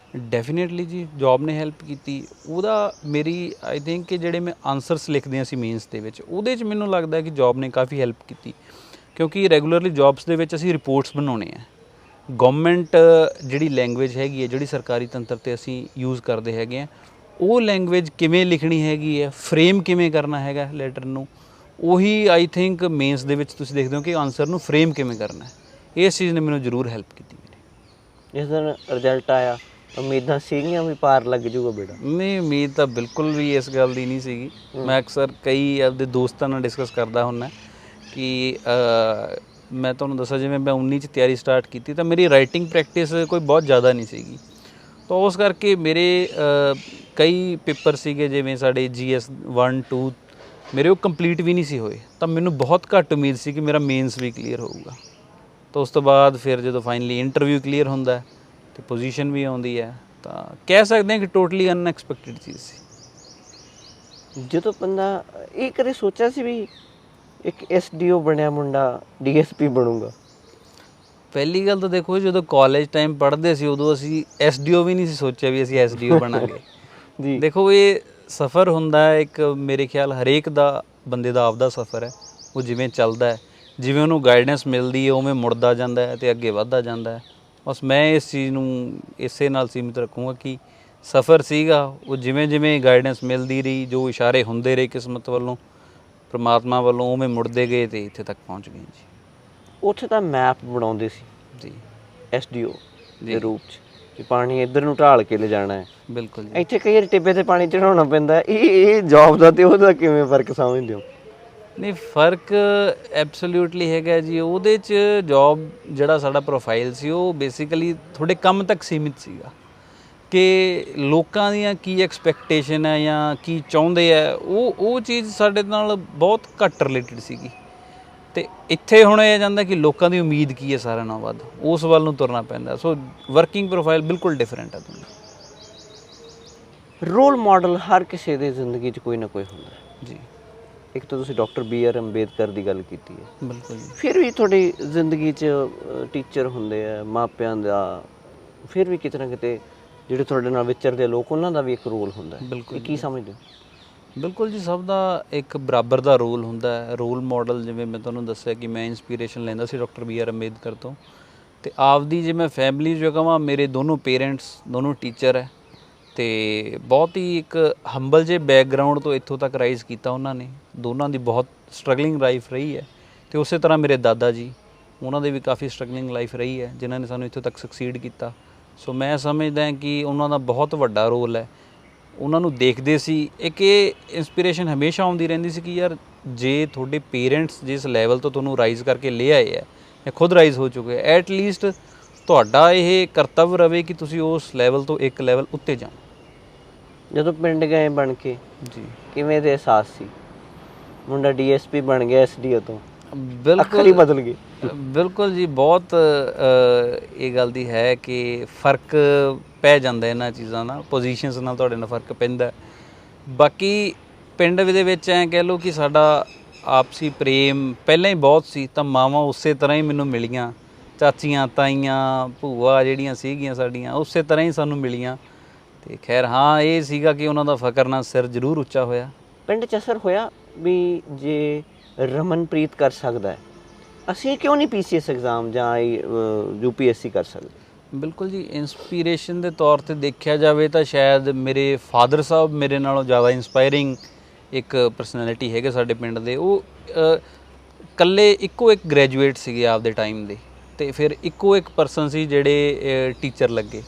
ਡੈਫੀਨੇਟਲੀ ਜੀ, ਜੌਬ ਨੇ ਹੈਲਪ ਕੀਤੀ। ਉਹਦਾ ਮੇਰੀ ਆਈ ਥਿੰਕ ਕਿ ਜਿਹੜੇ ਮੈਂ ਆਨਸਰਸ ਲਿਖਦੇ ਹਾਂ ਅਸੀਂ ਮੇਨਸ ਦੇ ਵਿੱਚ, ਉਹਦੇ 'ਚ ਮੈਨੂੰ ਲੱਗਦਾ ਕਿ ਜੌਬ ਨੇ ਕਾਫੀ ਹੈਲਪ ਕੀਤੀ, ਕਿਉਂਕਿ ਰੈਗੂਲਰਲੀ ਜੌਬਸ ਦੇ ਵਿੱਚ ਅਸੀਂ ਰਿਪੋਰਟਸ ਬਣਾਉਣੇ ਆ। ਗਵਰਨਮੈਂਟ ਜਿਹੜੀ ਲੈਂਗੁਏਜ ਹੈਗੀ ਹੈ, ਜਿਹੜੀ ਸਰਕਾਰੀ ਤੰਤਰ 'ਤੇ ਅਸੀਂ ਯੂਜ਼ ਕਰਦੇ ਹੈਗੇ ਆ, ਉਹ ਲੈਂਗੁਏਜ ਕਿਵੇਂ ਲਿਖਣੀ ਹੈਗੀ ਹੈ, ਫਰੇਮ ਕਿਵੇਂ ਕਰਨਾ ਹੈਗਾ ਲੈਟਰ ਨੂੰ, ਉਹੀ ਆਈ ਥਿੰਕ ਮੇਨਸ ਦੇ ਵਿੱਚ ਤੁਸੀਂ ਦੇਖਦੇ ਹੋ ਕਿ ਆਨਸਰ ਨੂੰ ਫਰੇਮ ਕਿਵੇਂ ਕਰਨਾ ਹੈ। ਇਸ ਚੀਜ਼ ਨੇ ਮੈਨੂੰ ਜ਼ਰੂਰ ਹੈਲਪ ਕੀਤੀ ਮੇਰੀ। ਜਿਸ ਦਿਨ ਰਿਜ਼ਲਟ ਆਇਆ ਉਮੀਦਾਂ ਸੀਗੀਆਂ ਵੀ ਪਾਰ ਲੱਗ ਜੂਗਾ ਬੇਟਾ? ਨਹੀਂ, ਉਮੀਦ ਤਾਂ ਬਿਲਕੁਲ ਵੀ ਇਸ ਗੱਲ ਦੀ ਨਹੀਂ ਸੀਗੀ। ਮੈਂ ਅਕਸਰ ਕਈ ਆਪਦੇ ਦੋਸਤਾਂ ਨਾਲ ਡਿਸਕਸ ਕਰਦਾ ਹੁੰਦਾ ਕਿ ਮੈਂ ਤੁਹਾਨੂੰ ਦੱਸਾਂ, ਜਿਵੇਂ ਮੈਂ 19 'ਚ ਤਿਆਰੀ ਸਟਾਰਟ ਕੀਤੀ ਤਾਂ ਮੇਰੀ ਰਾਈਟਿੰਗ ਪ੍ਰੈਕਟਿਸ ਕੋਈ ਬਹੁਤ ਜ਼ਿਆਦਾ ਨਹੀਂ ਸੀਗੀ, ਤਾਂ ਉਸ ਕਰਕੇ ਮੇਰੇ ਕਈ ਪੇਪਰ ਸੀਗੇ ਜਿਵੇਂ ਸਾਡੇ GS 1, 2 ਮੇਰੇ ਉਹ ਕੰਪਲੀਟ ਵੀ ਨਹੀਂ ਸੀ ਹੋਏ, ਤਾਂ ਮੈਨੂੰ ਬਹੁਤ ਘੱਟ ਉਮੀਦ ਸੀ ਕਿ ਮੇਰਾ ਮੇਨਸ ਵੀ ਕਲੀਅਰ ਹੋਊਗਾ। ਤਾਂ ਉਸ ਤੋਂ ਬਾਅਦ ਫਿਰ ਜਦੋਂ ਫਾਈਨਲੀ ਇੰਟਰਵਿਊ ਕਲੀਅਰ ਹੁੰਦਾ ਅਤੇ ਪੋਜੀਸ਼ਨ ਵੀ ਆਉਂਦੀ ਹੈ, ਤਾਂ ਕਹਿ ਸਕਦੇ ਹਾਂ ਕਿ ਟੋਟਲੀ ਅਨਐਕਸਪੈਕਟਿਡ ਚੀਜ਼ ਸੀ। ਜਦੋਂ ਬੰਦਾ ਇਹ ਕਦੇ ਸੋਚਿਆ ਸੀ ਵੀ ਇੱਕ SDO ਬਣਿਆ ਮੁੰਡਾ DSP ਬਣੂਗਾ? ਪਹਿਲੀ ਗੱਲ ਤਾਂ ਦੇਖੋ, ਜਦੋਂ ਕਾਲਜ ਟਾਈਮ ਪੜ੍ਹਦੇ ਸੀ ਉਦੋਂ ਅਸੀਂ SDO ਵੀ ਨਹੀਂ ਸੀ ਸੋਚਿਆ ਵੀ ਅਸੀਂ SDO ਬਣਾਂਗੇ ਜੀ। ਦੇਖੋ, ਇਹ ਸਫ਼ਰ ਹੁੰਦਾ ਹੈ ਇੱਕ, ਮੇਰੇ ਖਿਆਲ ਹਰੇਕ ਦਾ ਬੰਦੇ ਦਾ ਆਪਦਾ ਸਫ਼ਰ ਹੈ, ਉਹ ਜਿਵੇਂ ਚੱਲਦਾ ਹੈ, ਜਿਵੇਂ ਉਹਨੂੰ ਗਾਈਡੈਂਸ ਮਿਲਦੀ ਹੈ ਉਵੇਂ ਮੁੜਦਾ ਜਾਂਦਾ ਹੈ ਅਤੇ ਅੱਗੇ ਵੱਧਦਾ ਜਾਂਦਾ ਹੈ। ਬਸ ਮੈਂ ਇਸ ਚੀਜ਼ ਨੂੰ ਇਸੇ ਨਾਲ ਸੀਮਿਤ ਰੱਖੂੰਗਾ ਕਿ ਸਫ਼ਰ ਸੀਗਾ ਉਹ ਜਿਵੇਂ ਜਿਵੇਂ ਗਾਈਡੈਂਸ ਮਿਲਦੀ ਰਹੀ, ਜੋ ਇਸ਼ਾਰੇ ਹੁੰਦੇ ਰਹੇ ਕਿਸਮਤ ਵੱਲੋਂ, ਪ੍ਰਮਾਤਮਾ ਵੱਲੋਂ, ਉਵੇਂ ਮੁੜਦੇ ਗਏ ਤੇ ਇੱਥੇ ਤੱਕ ਪਹੁੰਚ ਗਏ ਜੀ। ਉੱਥੇ ਤਾਂ ਮੈਪ ਬਣਾਉਂਦੇ ਸੀ ਜੀ ਐਸਡੀਓ ਦੇ ਰੂਪ 'ਚ ਕਿ ਪਾਣੀ ਇੱਧਰ ਨੂੰ ਢਾਲ ਕੇ ਲਿਜਾਣਾ ਹੈ। ਬਿਲਕੁਲ ਜੀ। ਇੱਥੇ ਕਈ ਵਾਰ ਟਿੱਬੇ ਤੇ ਪਾਣੀ ਚੜਾਉਣਾ ਪੈਂਦਾ। ਇਹ ਜੌਬ ਦਾ ਤੇ ਉਹਦਾ ਕਿਵੇਂ ਫਰਕ ਸਮਝਦੇ ਹੋ? ਨਹੀਂ, ਫਰਕ ਐਬਸੋਲਿਊਟਲੀ ਹੈਗਾ ਜੀ। ਉਹਦੇ 'ਚ ਜੌਬ ਜਿਹੜਾ ਸਾਡਾ ਪ੍ਰੋਫਾਈਲ ਸੀ ਉਹ ਬੇਸਿਕਲੀ ਤੁਹਾਡੇ ਕੰਮ ਤੱਕ ਸੀਮਿਤ ਸੀਗਾ ਕਿ ਲੋਕਾਂ ਦੀਆਂ ਕੀ ਐਕਸਪੈਕਟੇਸ਼ਨ ਹੈ ਜਾਂ ਕੀ ਚਾਹੁੰਦੇ ਆ, ਉਹ ਚੀਜ਼ ਸਾਡੇ ਨਾਲ ਬਹੁਤ ਘੱਟ ਰਿਲੇਟਡ ਸੀਗੀ। ਤੇ ਇੱਥੇ ਹੁਣ ਇਹ ਜਾਂਦਾ ਕਿ ਲੋਕਾਂ ਦੀ ਉਮੀਦ ਕੀ ਹੈ ਸਾਰਿਆਂ ਨਾਲੋਂ ਵੱਧ, ਉਸ ਵੱਲ ਨੂੰ ਤੁਰਨਾ ਪੈਂਦਾ। ਸੋ ਵਰਕਿੰਗ ਪ੍ਰੋਫਾਈਲ ਬਿਲਕੁਲ ਡਿਫਰੈਂਟ ਹੈ ਤੁਹਾਨੂੰ। ਰੋਲ ਮਾਡਲ ਹਰ ਕਿਸੇ ਦੇ ਜ਼ਿੰਦਗੀ 'ਚ ਕੋਈ ਨਾ ਕੋਈ ਹੁੰਦਾ ਜੀ। ਇੱਕ ਤਾਂ ਤੁਸੀਂ ਡਾਕਟਰ BR ਅੰਬੇਦਕਰ ਦੀ ਗੱਲ ਕੀਤੀ ਹੈ, ਬਿਲਕੁਲ ਜੀ। ਫਿਰ ਵੀ ਤੁਹਾਡੀ ਜ਼ਿੰਦਗੀ 'ਚ ਟੀਚਰ ਹੁੰਦੇ ਆ, ਮਾਪਿਆਂ ਦਾ, ਫਿਰ ਵੀ ਕਿਤੇ ਨਾ ਕਿਤੇ ਜਿਹੜੇ ਤੁਹਾਡੇ ਨਾਲ ਵਿਚਰਦੇ ਲੋਕ, ਉਹਨਾਂ ਦਾ ਵੀ ਇੱਕ ਰੋਲ ਹੁੰਦਾ ਹੈ। ਬਿਲਕੁਲ ਕੀ ਸਮਝਦੇ ਹੋ? ਬਿਲਕੁਲ ਜੀ, ਸਭ ਦਾ ਇੱਕ ਬਰਾਬਰ ਦਾ ਰੋਲ ਹੁੰਦਾ ਹੈ। ਰੋਲ ਮਾਡਲ ਜਿਵੇਂ ਮੈਂ ਤੁਹਾਨੂੰ ਦੱਸਿਆ ਕਿ ਮੈਂ ਇੰਸਪੀਰੇਸ਼ਨ ਲੈਂਦਾ ਸੀ ਡਾਕਟਰ BR ਅੰਬੇਦਕਰ ਤੋਂ, ਅਤੇ ਆਪਦੀ ਜੇ ਮੈਂ ਫੈਮਿਲੀ ਜੋ ਕਹਾਂ, ਮੇਰੇ ਦੋਨੋਂ ਪੇਰੈਂਟਸ ਦੋਨੋਂ ਟੀਚਰ ਹੈ ਅਤੇ ਬਹੁਤ ਹੀ ਇੱਕ ਹੰਬਲ ਜੇ ਬੈਕਗਰਾਊਂਡ ਤੋਂ ਇੱਥੋਂ ਤੱਕ ਰਾਈਜ਼ ਕੀਤਾ ਉਹਨਾਂ ਨੇ। ਦੋਨਾਂ ਦੀ ਬਹੁਤ ਸਟਰਗਲਿੰਗ ਲਾਈਫ ਰਹੀ ਹੈ ਅਤੇ ਉਸੇ ਤਰ੍ਹਾਂ ਮੇਰੇ ਦਾਦਾ ਜੀ, ਉਹਨਾਂ ਦੀ ਵੀ ਕਾਫੀ ਸਟਰਗਲਿੰਗ ਲਾਈਫ ਰਹੀ ਹੈ ਜਿਨ੍ਹਾਂ ਨੇ ਸਾਨੂੰ ਇੱਥੋਂ ਤੱਕ ਸਕਸੀਡ ਕੀਤਾ। ਸੋ ਮੈਂ ਸਮਝਦਾ ਕਿ ਉਹਨਾਂ ਦਾ ਬਹੁਤ ਵੱਡਾ ਰੋਲ ਹੈ। ਉਹਨਾਂ ਨੂੰ ਦੇਖਦੇ ਸੀ, ਇੱਕ ਇਹ ਇੰਸਪੀਰੇਸ਼ਨ ਹਮੇਸ਼ਾ ਆਉਂਦੀ ਰਹਿੰਦੀ ਸੀ ਕਿ ਯਾਰ ਜੇ ਤੁਹਾਡੇ ਪੇਰੈਂਟਸ ਜਿਸ ਲੈਵਲ ਤੋਂ ਤੁਹਾਨੂੰ ਰਾਈਜ਼ ਕਰਕੇ ਲੈ ਆਏ ਹੈ ਜਾਂ ਖੁਦ ਰਾਈਜ਼ ਹੋ ਚੁੱਕੇ, ਐਟ ਲੀਸਟ ਤੁਹਾਡਾ ਇਹ ਕਰਤੱਵ ਰਵੇ ਕਿ ਤੁਸੀਂ ਉਸ ਲੈਵਲ ਤੋਂ ਇੱਕ ਲੈਵਲ ਉੱਤੇ ਜਾਓ। ਜਦੋਂ ਪਿੰਡ ਗਏ ਬਣ ਕੇ ਜੀ, ਕਿਵੇਂ ਦੇ ਅਹਿਸਾਸ ਸੀ? ਮੁੰਡਾ DSP ਬਣ ਗਿਆ SDO ਤੋਂ, ਅੱਖਰ ਬਿਲਕੁਲ ਹੀ ਬਦਲ ਗਏ। ਬਿਲਕੁਲ ਜੀ, ਬਹੁਤ ਇਹ ਗੱਲ ਦੀ ਹੈ ਕਿ ਫਰਕ ਪੈ ਜਾਂਦਾ ਇਹਨਾਂ ਚੀਜ਼ਾਂ ਨਾਲ, ਪੋਜੀਸ਼ਨਸ ਨਾਲ ਤੁਹਾਡੇ ਨਾਲ ਫਰਕ ਪੈਂਦਾ। ਬਾਕੀ ਪਿੰਡ ਦੇ ਵਿੱਚ ਐਂ ਕਹਿ ਲਓ ਕਿ ਸਾਡਾ ਆਪਸੀ ਪ੍ਰੇਮ ਪਹਿਲਾਂ ਹੀ ਬਹੁਤ ਸੀ, ਤਾਂ ਮਾਵਾਂ ਉਸੇ ਤਰ੍ਹਾਂ ਹੀ ਮੈਨੂੰ ਮਿਲੀਆਂ, ਚਾਚੀਆਂ ਤਾਈਆਂ ਭੂਆ ਜਿਹੜੀਆਂ ਸੀਗੀਆਂ ਸਾਡੀਆਂ ਉਸੇ ਤਰ੍ਹਾਂ ਹੀ ਸਾਨੂੰ ਮਿਲੀਆਂ। ਅਤੇ ਖੈਰ ਹਾਂ, ਇਹ ਸੀਗਾ ਕਿ ਉਹਨਾਂ ਦਾ ਫਕਰ ਨਾਲ ਸਿਰ ਜ਼ਰੂਰ ਉੱਚਾ ਹੋਇਆ। ਪਿੰਡ 'ਚ ਅਸਰ ਹੋਇਆ ਵੀ ਜੇ ਰਮਨਪ੍ਰੀਤ ਕਰ ਸਕਦਾ ਹੈ, ਅਸੀਂ ਕਿਉਂ ਨਹੀਂ PCS ਐਗਜ਼ਾਮ ਜਾਂ UPSC ਕਰ ਸਕਦੇ? ਬਿਲਕੁਲ ਜੀ, ਇੰਸਪੀਰੇਸ਼ਨ ਦੇ ਤੌਰ 'ਤੇ ਦੇਖਿਆ ਜਾਵੇ ਤਾਂ ਸ਼ਾਇਦ ਮੇਰੇ ਫਾਦਰ ਸਾਹਿਬ ਮੇਰੇ ਨਾਲੋਂ ਜ਼ਿਆਦਾ ਇੰਸਪਾਇਰਿੰਗ ਇੱਕ ਪਰਸਨੈਲਿਟੀ ਹੈਗੇ ਸਾਡੇ ਪਿੰਡ ਦੇ। ਉਹ ਇਕੱਲੇ ਇੱਕੋ ਇੱਕ ਗ੍ਰੈਜੂਏਟ ਸੀਗੇ ਆਪਦੇ ਟਾਈਮ ਦੇ, ਅਤੇ ਫਿਰ ਇੱਕੋ ਇੱਕ ਪਰਸਨ ਸੀ ਜਿਹੜੇ ਟੀਚਰ ਲੱਗੇ,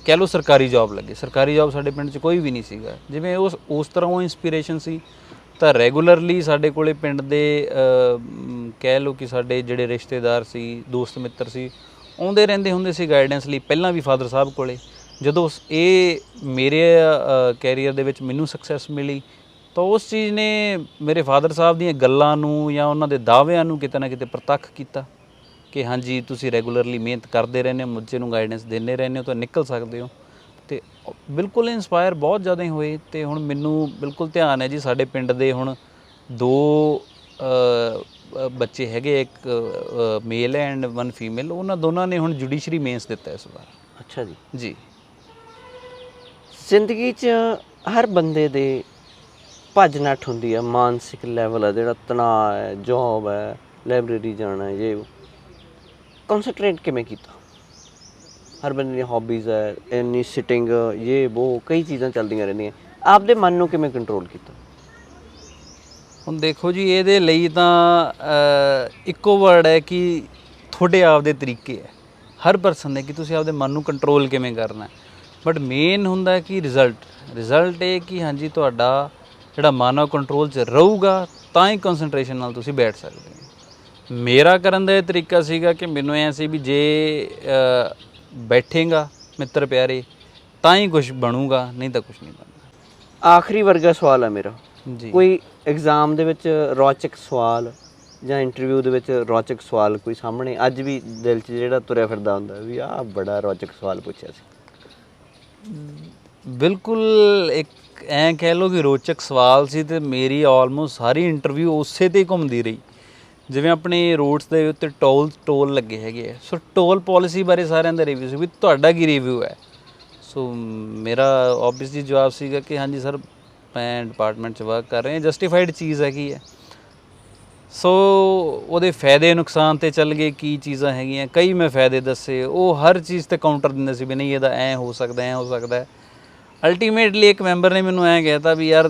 ਕਹਿ ਲਓ ਸਰਕਾਰੀ ਜੌਬ ਲੱਗੇ। ਸਰਕਾਰੀ ਜੌਬ ਸਾਡੇ ਪਿੰਡ 'ਚ ਕੋਈ ਵੀ ਨਹੀਂ ਸੀਗਾ। ਜਿਵੇਂ ਉਸ ਤਰ੍ਹਾਂ ਉਹ ਇੰਸਪੀਰੇਸ਼ਨ ਸੀ, ਤਾਂ ਰੈਗੂਲਰਲੀ ਸਾਡੇ ਕੋਲੇ ਪਿੰਡ ਦੇ ਕਹਿ ਲਓ ਕਿ ਸਾਡੇ ਜਿਹੜੇ ਰਿਸ਼ਤੇਦਾਰ ਸੀ, ਦੋਸਤ ਮਿੱਤਰ ਸੀ, ਆਉਂਦੇ ਰਹਿੰਦੇ ਹੁੰਦੇ ਸੀ ਗਾਈਡੈਂਸ ਲਈ। ਪਹਿਲਾਂ ਵੀ ਫਾਦਰ ਸਾਹਿਬ ਕੋਲੇ ਜਦੋਂ ਇਹ ਮੇਰੇ ਕੈਰੀਅਰ ਦੇ ਵਿੱਚ ਮੈਨੂੰ ਸਕਸੈਸ ਮਿਲੀ, ਤਾਂ ਉਸ ਚੀਜ਼ ਨੇ ਮੇਰੇ ਫਾਦਰ ਸਾਹਿਬ ਦੀਆਂ ਗੱਲਾਂ ਨੂੰ ਜਾਂ ਉਹਨਾਂ ਦੇ ਦਾਅਵਿਆਂ ਨੂੰ ਕਿਤੇ ਨਾ ਕਿਤੇ ਪ੍ਰਤੱਖ ਕੀਤਾ ਕਿ ਹਾਂਜੀ ਤੁਸੀਂ ਰੈਗੂਲਰਲੀ ਮਿਹਨਤ ਕਰਦੇ ਰਹਿੰਦੇ ਹੋ, ਬੱਚੇ ਨੂੰ ਗਾਈਡੈਂਸ ਦਿੰਦੇ ਰਹਿੰਦੇ ਹੋ ਤਾਂ ਨਿਕਲ ਸਕਦੇ ਹੋ। ਅਤੇ ਬਿਲਕੁਲ ਇੰਸਪਾਇਰ ਬਹੁਤ ਜ਼ਿਆਦਾ ਹੀ ਹੋਏ। ਅਤੇ ਹੁਣ ਮੈਨੂੰ ਬਿਲਕੁਲ ਧਿਆਨ ਹੈ ਜੀ, ਸਾਡੇ ਪਿੰਡ ਦੇ ਹੁਣ 2 ਬੱਚੇ ਹੈਗੇ, ਇੱਕ ਮੇਲ ਹੈ ਐਂਡ 1 ਫੀਮੇਲ। ਉਹਨਾਂ ਦੋਨਾਂ ਨੇ ਹੁਣ ਜੁਡੀਸ਼ਰੀ ਮੇਨਸ ਦਿੱਤਾ ਇਸ ਵਾਰ। ਅੱਛਾ ਜੀ। ਜੀ, ਜ਼ਿੰਦਗੀ 'ਚ ਹਰ ਬੰਦੇ ਦੇ ਭੱਜ ਨੱਠ ਹੁੰਦੀ ਆ, ਮਾਨਸਿਕ ਲੈਵਲ ਆ ਜਿਹੜਾ ਤਣਾਅ ਹੈ, ਜੋਬ ਹੈ, ਲਾਇਬ੍ਰੇਰੀ ਜਾਣਾ, ਇਹ ਕਨਸੈਂਟਰੇਟ ਕਿਵੇਂ ਕੀਤਾ? ਹਰ ਬੰਦੇ ਦੀਆਂ ਹੌਬੀਜ਼ ਹੈ, ਇੰਨੀ ਸਿਟਿੰਗ, ਇਹ ਉਹ ਕਈ ਚੀਜ਼ਾਂ ਚੱਲਦੀਆਂ ਰਹਿੰਦੀਆਂ, ਆਪਦੇ ਮਨ ਨੂੰ ਕਿਵੇਂ ਕੰਟਰੋਲ ਕੀਤਾ? ਹੁਣ ਦੇਖੋ ਜੀ, ਇਹਦੇ ਲਈ ਤਾਂ ਇੱਕੋ ਵਰਡ ਹੈ ਕਿ ਤੁਹਾਡੇ ਆਪਦੇ ਤਰੀਕੇ ਹੈ ਹਰ ਪਰਸਨ ਦੇ ਕਿ ਤੁਸੀਂ ਆਪਦੇ ਮਨ ਨੂੰ ਕੰਟਰੋਲ ਕਿਵੇਂ ਕਰਨਾ। ਬਟ ਮੇਨ ਹੁੰਦਾ ਕਿ ਰਿਜ਼ਲਟ ਇਹ ਕਿ ਹਾਂਜੀ ਤੁਹਾਡਾ ਜਿਹੜਾ ਮਨ ਆ ਕੰਟਰੋਲ 'ਚ ਰਹੂਗਾ, ਤਾਂ ਹੀ ਕੰਸਨਟਰੇਸ਼ਨ ਨਾਲ ਤੁਸੀਂ ਬੈਠ ਸਕਦੇ ਹੋ। ਮੇਰਾ ਕਰਨ ਦਾ ਇਹ ਤਰੀਕਾ ਸੀਗਾ ਕਿ ਮੈਨੂੰ ਐਂ ਸੀ ਵੀ ਜੇ ਬੈਠੇਗਾ ਮਿੱਤਰ ਪਿਆਰੇ ਤਾਂ ਹੀ ਕੁਛ ਬਣੂਗਾ, ਨਹੀਂ ਤਾਂ ਕੁਛ ਨਹੀਂ ਬਣਦਾ। ਆਖਰੀ ਵਰਗਾ ਸਵਾਲ ਹੈ ਮੇਰਾ ਜੀ, ਕੋਈ ਐਗਜ਼ਾਮ ਦੇ ਵਿੱਚ ਰੌਚਕ ਸਵਾਲ ਜਾਂ ਇੰਟਰਵਿਊ ਦੇ ਵਿੱਚ ਰੌਚਕ ਸਵਾਲ ਕੋਈ ਸਾਹਮਣੇ ਅੱਜ ਵੀ ਦਿਲ 'ਚ ਜਿਹੜਾ ਤੁਰਿਆ ਫਿਰਦਾ ਹੁੰਦਾ ਵੀ ਆਹ ਬੜਾ ਰੌਚਕ ਸਵਾਲ ਪੁੱਛਿਆ ਸੀ? ਬਿਲਕੁਲ ਇੱਕ ਐਂ ਕਹਿ ਲਓ ਕਿ ਰੋਚਕ ਸਵਾਲ ਸੀ, ਅਤੇ ਮੇਰੀ ਆਲਮੋਸਟ ਸਾਰੀ ਇੰਟਰਵਿਊ ਉਸੇ 'ਤੇ ਘੁੰਮਦੀ ਰਹੀ। ਜਿਵੇਂ ਆਪਣੇ ਰੋਡਸ ਦੇ ਉੱਤੇ ਟੋਲ ਲੱਗੇ ਹੈਗੇ ਆ, ਸੋ ਟੋਲ ਪੋਲਿਸੀ ਬਾਰੇ ਸਾਰਿਆਂ ਦਾ ਰਿਵਿਊ ਸੀ ਵੀ ਤੁਹਾਡਾ ਕੀ ਰਿਵਿਊ ਹੈ। ਸੋ ਮੇਰਾ ਓਬਵੀਅਸਲੀ ਜਵਾਬ ਸੀਗਾ ਕਿ ਹਾਂਜੀ ਸਰ, ਮੈਂ ਡਿਪਾਰਟਮੈਂਟ 'ਚ ਵਰਕ ਕਰ ਰਿਹਾ, ਜਸਟੀਫਾਈਡ ਚੀਜ਼ ਹੈਗੀ ਹੈ। ਸੋ ਉਹਦੇ ਫਾਇਦੇ ਨੁਕਸਾਨ 'ਤੇ ਚੱਲ ਗਏ, ਕੀ ਚੀਜ਼ਾਂ ਹੈਗੀਆਂ, ਕਈ ਮੈਂ ਫਾਇਦੇ ਦੱਸੇ, ਉਹ ਹਰ ਚੀਜ਼ 'ਤੇ ਕਾਊਂਟਰ ਦਿੰਦੇ ਸੀ ਵੀ ਨਹੀਂ ਇਹਦਾ ਐਂ ਹੋ ਸਕਦਾ, ਐਂ ਹੋ ਸਕਦਾ। ਅਲਟੀਮੇਟਲੀ ਇੱਕ ਮੈਂਬਰ ਨੇ ਮੈਨੂੰ ਐਂ ਕਹਿ ਤਾ ਵੀ ਯਾਰ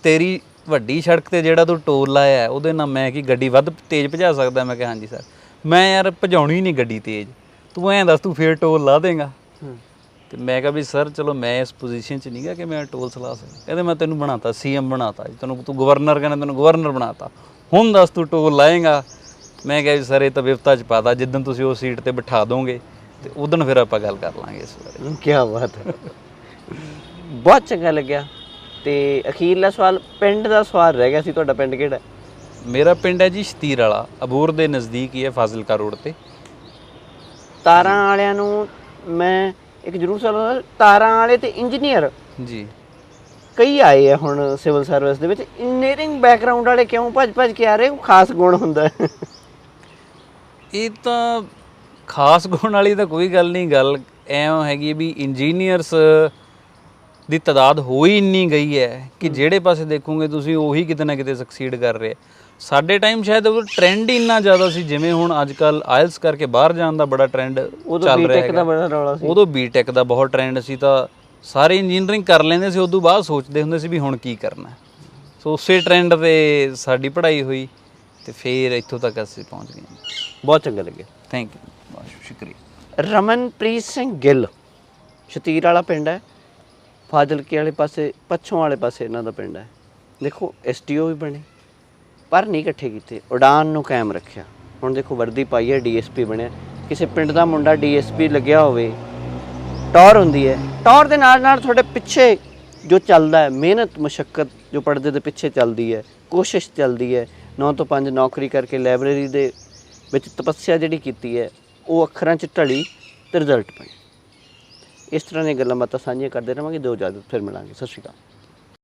ਤੇਰੀ ਵੱਡੀ ਸੜਕ ਤੇ ਜਿਹੜਾ ਤੂੰ ਟੋਲ ਲਾਇਆ ਹੈ, ਉਹਦੇ ਨਾਲ ਮੈਂ ਕੀ ਗੱਡੀ ਵੱਧ ਤੇਜ਼ ਭਜਾ ਸਕਦਾ? ਮੈਂ ਕਿਹਾ ਹਾਂਜੀ ਸਰ। ਮੈਂ ਯਾਰ ਭਜਾਉਣੀ ਨਹੀਂ ਗੱਡੀ ਤੇਜ਼, ਤੂੰ ਐਂ ਦੱਸ ਤੂੰ ਫੇਰ ਟੋਲ ਲਾ ਦੇਂਗਾ? ਤੇ ਮੈਂ ਕਿਹਾ ਵੀ ਸਰ ਚਲੋ ਮੈਂ ਇਸ ਪੋਜੀਸ਼ਨ 'ਚ ਨਹੀਂ ਗਾ ਕਿ ਮੈਂ ਟੋਲ ਚਲਾ ਸਕਦਾ। ਕਹਿੰਦੇ ਮੈਂ ਤੈਨੂੰ ਬਣਾਤਾ CM ਬਣਾਤਾ ਜੀ, ਤੂੰ ਗਵਰਨਰ ਕਹਿੰਦਾ ਤੈਨੂੰ ਗਵਰਨਰ ਬਣਾਤਾ, ਹੁਣ ਦੱਸ ਤੂੰ ਟੋਲ ਲਾਏਂਗਾ? ਮੈਂ ਕਿਹਾ ਵੀ ਸਰ ਇਹ ਤਾਂ ਵਿਵਸਥਾ 'ਚ ਪਾਤਾ, ਜਿੱਦਣ ਤੁਸੀਂ ਉਹ ਸੀਟ ਤੇ ਬਿਠਾ ਦੋਗੇ ਤੇ ਉਦੋਂ ਫਿਰ ਆਪਾਂ ਗੱਲ ਕਰ ਲਾਂਗੇ ਇਸ ਬਾਰੇ। ਕੀ ਬਾਤ ਹੈ, ਬਹੁਤ ਚੰਗਾ ਲੱਗਿਆ। ਤੇ ਅਖੀਰਲਾ ਸਵਾਲ, ਪਿੰਡ ਦਾ ਸਵਾਲ ਰਹਿ ਗਿਆ ਸੀ, ਤੁਹਾਡਾ ਪਿੰਡ ਕਿਹੜਾ? ਮੇਰਾ ਪਿੰਡ ਹੈ ਜੀ ਸ਼ਤੀਰ ਵਾਲਾ, ਅਬੋਹਰ ਦੇ ਨਜ਼ਦੀਕ ਹੀ ਹੈ, ਫਾਜ਼ਿਲਕਾ ਰੋਡ ਤੇ। ਤਾਰਾਂ ਵਾਲਿਆਂ ਨੂੰ ਮੈਂ ਇੱਕ ਜ਼ਰੂਰ ਸਵਾਲ, ਤਾਰਾਂ ਵਾਲੇ ਤੇ ਇੰਜੀਨੀਅਰ ਜੀ ਕਈ ਆਏ ਆ ਹੁਣ ਸਿਵਲ ਸਰਵਿਸ ਦੇ ਵਿੱਚ, ਇੰਜੀਨੀਅਰਿੰਗ ਬੈਕਗ੍ਰਾਉਂਡ ਵਾਲੇ ਕਿਉਂ ਭੱਜ ਕੇ ਆ ਰਹੇ? ਉਹ ਖਾਸ ਗੁਣ ਹੁੰਦਾ? ਇਹ ਤਾਂ ਖਾਸ ਗੁਣ ਵਾਲੀ ਤਾਂ ਕੋਈ ਗੱਲ ਨਹੀਂ, ਗੱਲ ਐਂ ਹੈਗੀ ਵੀ ਇੰਜੀਨੀਅਰਸ ਦੀ ਤਾਦਾਦ ਹੋ ਹੀ ਇੰਨੀ ਗਈ ਹੈ ਕਿ ਜਿਹੜੇ ਪਾਸੇ ਦੇਖੋਗੇ ਤੁਸੀਂ ਉਹੀ ਕਿਤੇ ਨਾ ਕਿਤੇ ਸਕਸੀਡ ਕਰ ਰਹੇ। ਸਾਡੇ ਟਾਈਮ ਸ਼ਾਇਦ ਉਹ ਟ੍ਰੈਂਡ ਹੀ ਇੰਨਾ ਜ਼ਿਆਦਾ ਸੀ, ਜਿਵੇਂ ਹੁਣ ਅੱਜ ਕੱਲ੍ਹ ਆਇਲਸ ਕਰਕੇ ਬਾਹਰ ਜਾਣ ਦਾ ਬੜਾ ਟ੍ਰੈਂਡ ਚੱਲ ਰਿਹਾ ਦਾ ਬੜਾ ਰੌਲਾ ਸੀ, ਉਦੋਂ ਬੀਟੈਕ ਦਾ ਬਹੁਤ ਟ੍ਰੈਂਡ ਸੀ, ਤਾਂ ਸਾਰੇ ਇੰਜੀਨੀਅਰਿੰਗ ਕਰ ਲੈਂਦੇ ਸੀ, ਉਦੋਂ ਬਾਅਦ ਸੋਚਦੇ ਹੁੰਦੇ ਸੀ ਵੀ ਹੁਣ ਕੀ ਕਰਨਾ। ਸੋ ਉਸੇ ਟ੍ਰੈਂਡ 'ਤੇ ਸਾਡੀ ਪੜ੍ਹਾਈ ਹੋਈ ਤੇ ਫਿਰ ਇੱਥੋਂ ਤੱਕ ਅਸੀਂ ਪਹੁੰਚ ਗਏ। ਬਹੁਤ ਚੰਗਾ ਲੱਗਿਆ, ਥੈਂਕ ਯੂ, ਬਹੁਤ ਸ਼ੁਕਰੀਆ। ਰਮਨਪ੍ਰੀਤ ਸਿੰਘ ਗਿੱਲ, ਸ਼ਤੀਰ ਵਾਲਾ ਪਿੰਡ ਹੈ, ਫਾਜ਼ਿਲਕੇ ਵਾਲੇ ਪਾਸੇ, ਪੱਛੋਂ ਵਾਲੇ ਪਾਸੇ ਇਹਨਾਂ ਦਾ ਪਿੰਡ ਹੈ। ਦੇਖੋ SDO ਵੀ ਬਣੇ ਪਰ ਨਹੀਂ ਇਕੱਠੇ ਕੀਤੇ, ਉਡਾਨ ਨੂੰ ਕਾਇਮ ਰੱਖਿਆ। ਹੁਣ ਦੇਖੋ ਵਰਦੀ ਪਾਈ ਹੈ, DSP ਬਣਿਆ। ਕਿਸੇ ਪਿੰਡ ਦਾ ਮੁੰਡਾ DSP ਲੱਗਿਆ ਹੋਵੇ, ਟੌਰ ਹੁੰਦੀ ਹੈ। ਟੌਰ ਦੇ ਨਾਲ ਨਾਲ ਤੁਹਾਡੇ ਪਿੱਛੇ ਜੋ ਚੱਲਦਾ ਹੈ, ਮਿਹਨਤ ਮੁਸ਼ੱਕਤ ਜੋ ਪੜਦੇ ਦੇ ਪਿੱਛੇ ਚੱਲਦੀ ਹੈ, ਕੋਸ਼ਿਸ਼ ਚੱਲਦੀ ਹੈ। 9 ਤੋਂ 5 ਨੌਕਰੀ ਕਰਕੇ ਲਾਇਬ੍ਰੇਰੀ ਦੇ ਵਿੱਚ ਤਪੱਸਿਆ ਜਿਹੜੀ ਕੀਤੀ ਹੈ, ਉਹ ਅੱਖਰਾਂ 'ਚ ਢਲੀ ਤੇ ਰਿਜ਼ਲਟ ਬਣੇ। ਇਸ ਤਰ੍ਹਾਂ ਦੀਆਂ ਗੱਲਾਂ ਬਾਤਾਂ ਸਾਂਝੀਆਂ ਕਰਦੇ ਰਹਾਂਗੇ। ਦਿਓ ਇਜਾਜ਼ਤ, ਫਿਰ ਮਿਲਾਂਗੇ। ਸਤਿ ਸ਼੍ਰੀ ਅਕਾਲ।